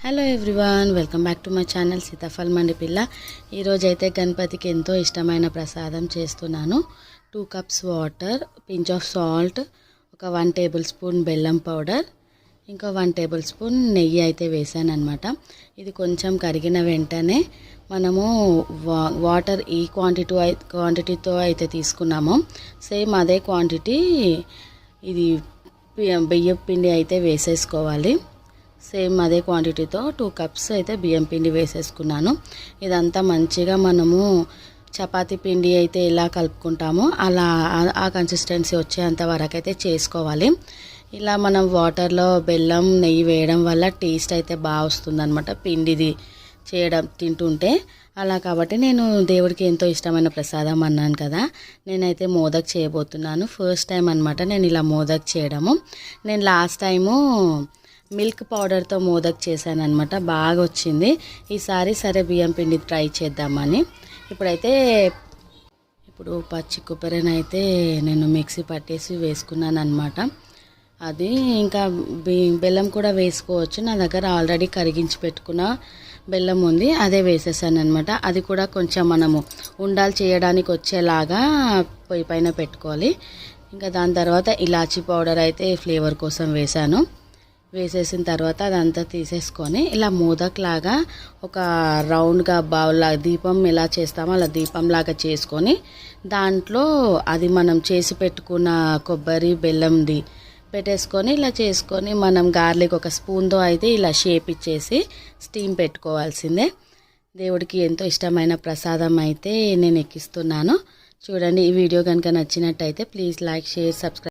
Hello everyone, welcome back to my channel Sitaphal Mandi పిల్ల. ఈరోజు అయితే గణపతికి ఎంతో ఇష్టమైన ప్రసాదం చేస్తున్నాను. 2 cups water, pinch of salt, ఒక 1 టేబుల్ స్పూన్ బెల్లం పౌడర్, ఇంకా 1 టేబుల్ స్పూన్ నెయ్యి అయితే వేసాను అనమాట. ఇది కొంచెం కరిగిన వెంటనే మనము వాటర్ ఈ క్వాంటిటీతో అయితే తీసుకున్నాము, సేమ్ అదే క్వాంటిటీ ఇది బియ్యం పిండి అయితే వేసేసుకోవాలి. సేమ్ అదే క్వాంటిటీతో 2 కప్స్ అయితే బియ్యం పిండి వేసేసుకున్నాను. ఇదంతా మంచిగా మనము చపాతీ పిండి అయితే ఎలా కలుపుకుంటామో అలా ఆ కన్సిస్టెన్సీ వచ్చేంత వరకు అయితే చేసుకోవాలి. ఇలా మనం వాటర్లో బెల్లం నెయ్యి వేయడం వల్ల టేస్ట్ అయితే బాగా వస్తుంది అనమాట, పిండిది తింటుంటే. అలా కాబట్టి నేను దేవుడికి ఎంతో ఇష్టమైన ప్రసాదం అన్నాను కదా, నేనైతే మోదక్ చేయబోతున్నాను. ఫస్ట్ టైం అనమాట నేను ఇలా మోదక్ చేయడము. నేను లాస్ట్ టైము మిల్క్ పౌడర్తో మోదక్ చేశాను అనమాట, బాగా వచ్చింది. ఈసారి సరే బియ్యం పిండి ట్రై చేద్దామని ఇప్పుడు పచ్చి కొబ్బరిని అయితే నేను మిక్సీ పట్టేసి వేసుకున్నాను అనమాట. అది ఇంకా బెల్లం కూడా వేసుకోవచ్చు. నా దగ్గర ఆల్రెడీ కరిగించి పెట్టుకున్న బెల్లం ఉంది, అదే వేసేసాను అనమాట. అది కూడా కొంచెం మనము ఉండాలు చేయడానికి వచ్చేలాగా పొయ్యి పైన పెట్టుకోవాలి. ఇంకా దాని తర్వాత ఇలాచీ పౌడర్ అయితే ఫ్లేవర్ కోసం వేసేసిన తర్వాత అదంతా తీసేసుకొని ఇలా మోదక్ లాగా ఒక రౌండ్గా బౌల్ దీపం ఎలా చేస్తామో అలా దీపం లాగా చేసుకొని దాంట్లో అది మనం చేసి పెట్టుకున్న కొబ్బరి బెల్లంది పెట్టేసుకొని ఇలా చేసుకొని మనం గార్లిక్ ఒక స్పూన్తో అయితే ఇలా షేప్ ఇచ్చేసి స్టీమ్ పెట్టుకోవాల్సిందే. దేవుడికి ఎంతో ఇష్టమైన ప్రసాదం అయితే నేను ఎక్కిస్తున్నాను. చూడండి, ఈ వీడియో కనుక నచ్చినట్టయితే ప్లీజ్ లైక్, షేర్, సబ్స్క్రైబ్.